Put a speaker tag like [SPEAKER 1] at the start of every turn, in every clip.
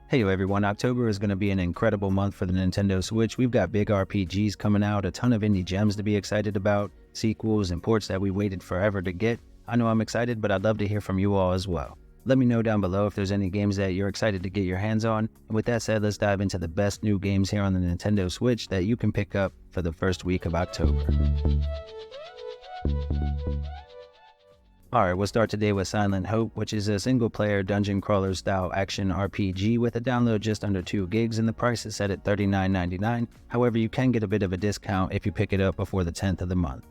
[SPEAKER 1] Hey everyone, October is going to be an incredible month for the Nintendo Switch. We've got big RPGs coming out, a ton of indie gems to be excited about, sequels and ports that we waited forever to get. I know I'm excited, but I'd love to hear from you all as well. Let me know down below if there's any games that you're excited to get your hands on. And with that said, let's dive into the best new games here on the Nintendo Switch that you can pick up for the first week of October. Alright, we'll start today with Silent Hope, which is a single-player dungeon crawler style action RPG with a download just under 2 gigs and the price is set at $39.99. However, you can get a bit of a discount if you pick it up before the 10th of the month.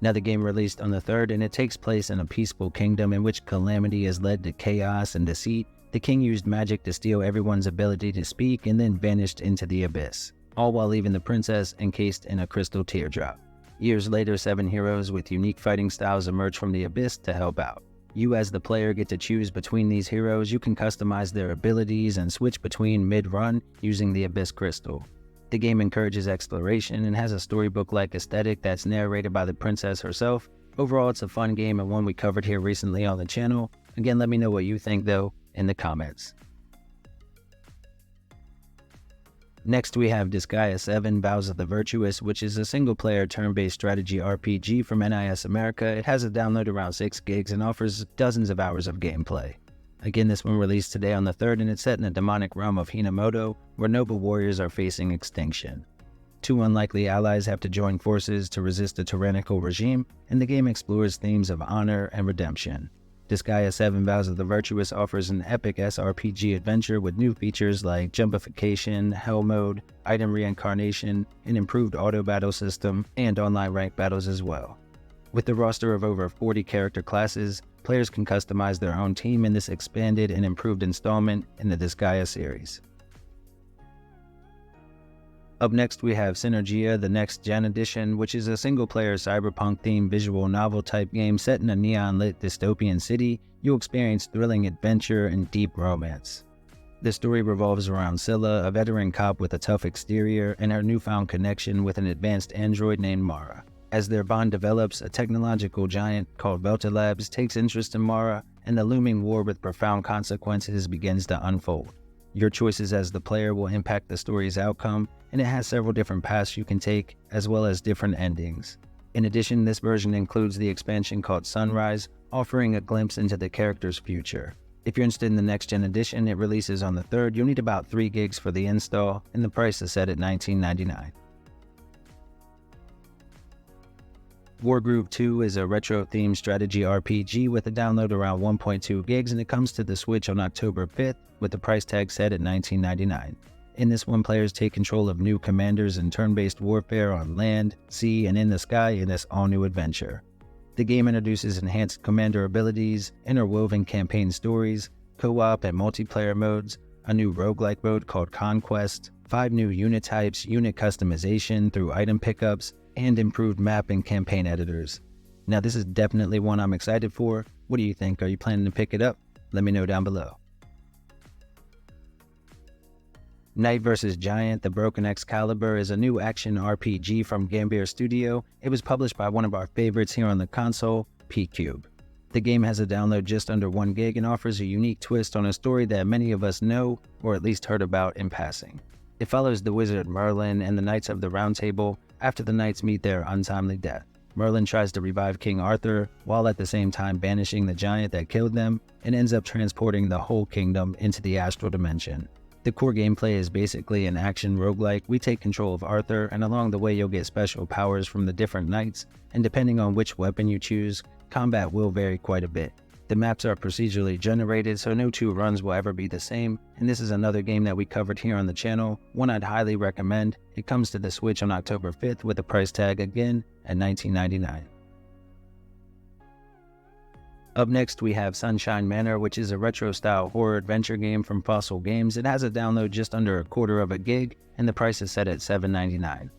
[SPEAKER 1] Now the game released on the 3rd and it takes place in a peaceful kingdom in which calamity has led to chaos and deceit. The king used magic to steal everyone's ability to speak and then vanished into the abyss, all while leaving the princess encased in a crystal teardrop. Years later, 7 heroes with unique fighting styles emerge from the abyss to help out. You as the player get to choose between these heroes. You can customize their abilities and switch between mid-run using the Abyss Crystal. The game encourages exploration and has a storybook-like aesthetic that's narrated by the princess herself. Overall, it's a fun game and one we covered here recently on the channel. Again, let me know what you think though in the comments. Next we have Disgaea 7 Vows of the Virtueless, which is a single-player turn-based strategy RPG from NIS America. It has a download around 6 gigs and offers dozens of hours of gameplay. Again, this one released today on the 3rd and it's set in a demonic realm of Hinamoto, where noble warriors are facing extinction. 2 unlikely allies have to join forces to resist a tyrannical regime, and the game explores themes of honor and redemption. Disgaea 7 Vows of the Virtuous offers an epic SRPG adventure with new features like jumpification, hell mode, item reincarnation, an improved auto battle system, and online ranked battles as well. With the roster of over 40 character classes, players can customize their own team in this expanded and improved installment in the Disgaea series. Up next we have Synergia, the NextGen edition, which is a single-player cyberpunk-themed visual novel-type game set in a neon-lit dystopian city. You'll experience thrilling adventure and deep romance. The story revolves around Scylla, a veteran cop with a tough exterior, and her newfound connection with an advanced android named Mara. As their bond develops, a technological giant called Virtueless takes interest in Mara, and the looming war with profound consequences begins to unfold. Your choices as the player will impact the story's outcome, and it has several different paths you can take, as well as different endings. In addition, this version includes the expansion called Sunrise, offering a glimpse into the character's future. If you're interested in the Next Gen edition, it releases on the 3rd. You'll need about 3 gigs for the install, and the price is set at $19.99. Wargroove 2 is a retro-themed strategy RPG with a download around 1.2 gigs and it comes to the Switch on October 5th with the price tag set at $19.99. In this one, players take control of new commanders in turn-based warfare on land, sea, and in the sky in this all-new adventure. The game introduces enhanced commander abilities, interwoven campaign stories, co-op and multiplayer modes, a new roguelike mode called Conquest, 5 new unit types, unit customization through item pickups, and improved map and campaign editors. Now this is definitely one I'm excited for. What do you think? Are you planning to pick it up? Let me know down below. Knight vs. Giant, The Broken Excalibur is a new action RPG from Gambir Studio. It was published by one of our favorites here on the console, P-Cube. The game has a download just under 1 gig and offers a unique twist on a story that many of us know or at least heard about in passing. It follows the wizard Merlin and the Knights of the Round Table after the knights meet their untimely death. Merlin tries to revive King Arthur, while at the same time banishing the giant that killed them, and ends up transporting the whole kingdom into the astral dimension. The core gameplay is basically an action roguelike. We take control of Arthur, and along the way you'll get special powers from the different knights, and depending on which weapon you choose, combat will vary quite a bit. The maps are procedurally generated, so no 2 runs will ever be the same, and this is another game that we covered here on the channel, one I'd highly recommend. It comes to the Switch on October 5th with a price tag again at $19.99. Up next we have Sunshine Manor, which is a retro-style horror adventure game from Fossil Games. It has a download just under 1/4 gig, and the price is set at $7.99.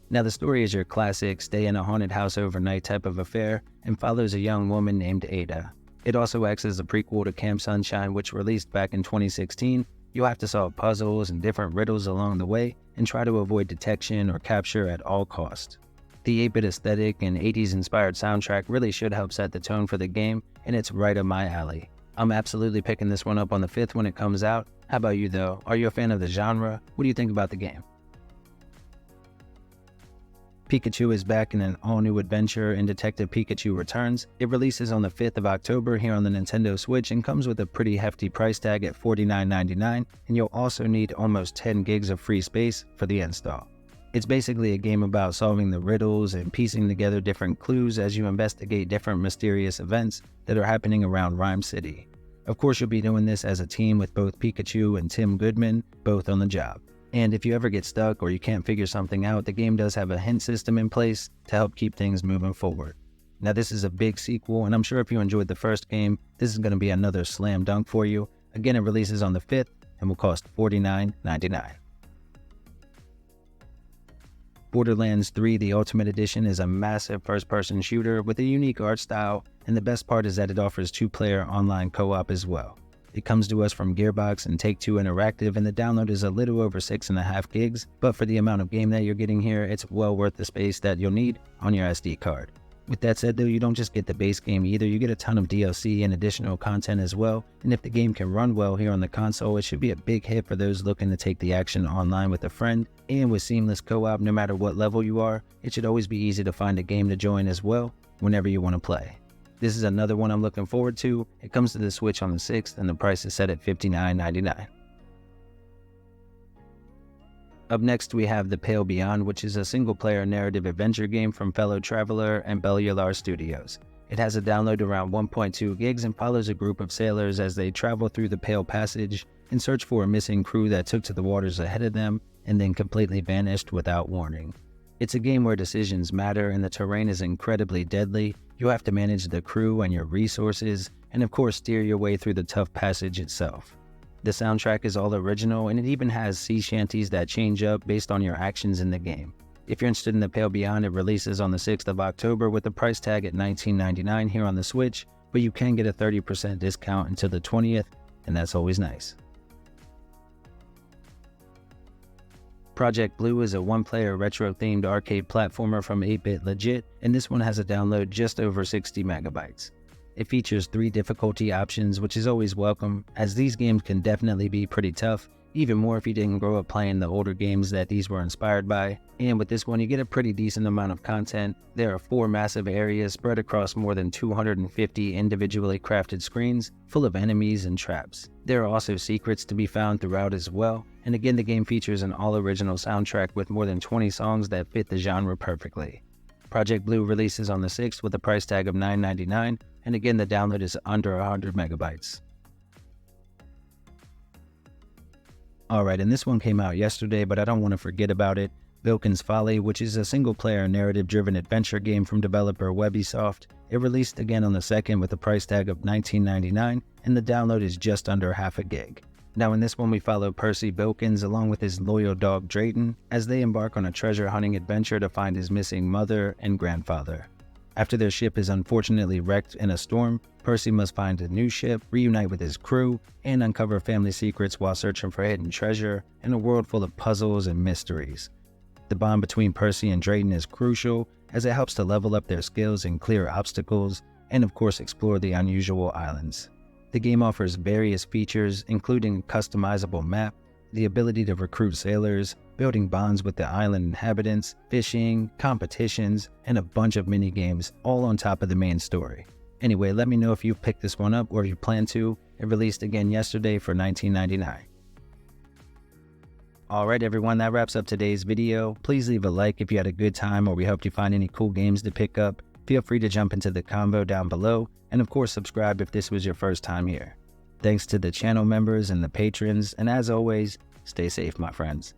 [SPEAKER 1] Now the story is your classic stay in a haunted house overnight type of affair, and follows a young woman named Ada. It also acts as a prequel to Camp Sunshine, which released back in 2016. You'll have to solve puzzles and different riddles along the way, and try to avoid detection or capture at all costs. The 8-bit aesthetic and 80s inspired soundtrack really should help set the tone for the game, and it's right up my alley. I'm absolutely picking this one up on the 5th when it comes out. How about you though? Are you a fan of the genre? What do you think about the game? Pikachu is back in an all-new adventure and Detective Pikachu Returns. It releases on the 5th of October here on the Nintendo Switch and comes with a pretty hefty price tag at $49.99, and you'll also need almost 10 gigs of free space for the install. It's basically a game about solving the riddles and piecing together different clues as you investigate different mysterious events that are happening around Rhyme City. Of course, you'll be doing this as a team with both Pikachu and Tim Goodman, both on the job. And if you ever get stuck or you can't figure something out, the game does have a hint system in place to help keep things moving forward. Now this is a big sequel, and I'm sure if you enjoyed the first game, this is going to be another slam dunk for you. Again, it releases on the 5th and will cost $49.99. Borderlands 3 The Ultimate Edition is a massive first-person shooter with a unique art style, and the best part is that it offers 2-player online co-op as well. It comes to us from Gearbox and Take-Two Interactive, and the download is a little over 6.5 gigs, but for the amount of game that you're getting here, it's well worth the space that you'll need on your SD card. With that said though, you don't just get the base game either, you get a ton of DLC and additional content as well, and if the game can run well here on the console, it should be a big hit for those looking to take the action online with a friend, and with seamless co-op no matter what level you are, it should always be easy to find a game to join as well whenever you want to play. This is another one I'm looking forward to. It comes to the Switch on the 6th and the price is set at $59.99. Up next we have The Pale Beyond, which is a single-player narrative adventure game from fellow Traveler and Bellular Studios. It has a download around 1.2 gigs and follows a group of sailors as they travel through the Pale Passage and search for a missing crew that took to the waters ahead of them and then completely vanished without warning. It's a game where decisions matter and the terrain is incredibly deadly. You have to manage the crew and your resources, and of course steer your way through the tough passage itself. The soundtrack is all original, and it even has sea shanties that change up based on your actions in the game. If you're interested in The Pale Beyond, it releases on the 6th of October with a price tag at $19.99 here on the Switch, but you can get a 30% discount until the 20th, and that's always nice. Project Blue is a one-player retro-themed arcade platformer from 8-Bit Legit, and this one has a download just over 60 megabytes. It features 3 difficulty options, which is always welcome, as these games can definitely be pretty tough, even more if you didn't grow up playing the older games that these were inspired by. And with this one, you get a pretty decent amount of content. There are 4 massive areas spread across more than 250 individually crafted screens, full of enemies and traps. There are also secrets to be found throughout as well, and again the game features an all-original soundtrack with more than 20 songs that fit the genre perfectly. Project Blue releases on the 6th with a price tag of $9.99, and again the download is under 100 megabytes. Alright, and this one came out yesterday, but I don't want to forget about it. Bilkins Folly, which is a single-player narrative-driven adventure game from developer Webisoft. It released again on the 2nd with a price tag of $19.99, and the download is just under half a gig. Now in this one we follow Percy Bilkins along with his loyal dog Drayton as they embark on a treasure hunting adventure to find his missing mother and grandfather. After their ship is unfortunately wrecked in a storm, Percy must find a new ship, reunite with his crew, and uncover family secrets while searching for hidden treasure in a world full of puzzles and mysteries. The bond between Percy and Drayton is crucial as it helps to level up their skills and clear obstacles, and of course explore the unusual islands. The game offers various features including a customizable map, the ability to recruit sailors, building bonds with the island inhabitants, fishing, competitions, and a bunch of mini-games all on top of the main story. Anyway, let me know if you've picked this one up or if you plan to. It released again yesterday for $19.99. Alright everyone, that wraps up today's video. Please leave a like if you had a good time or we helped you find any cool games to pick up. Feel free to jump into the convo down below, and of course subscribe if this was your first time here. Thanks to the channel members and the patrons, and as always, stay safe my friends.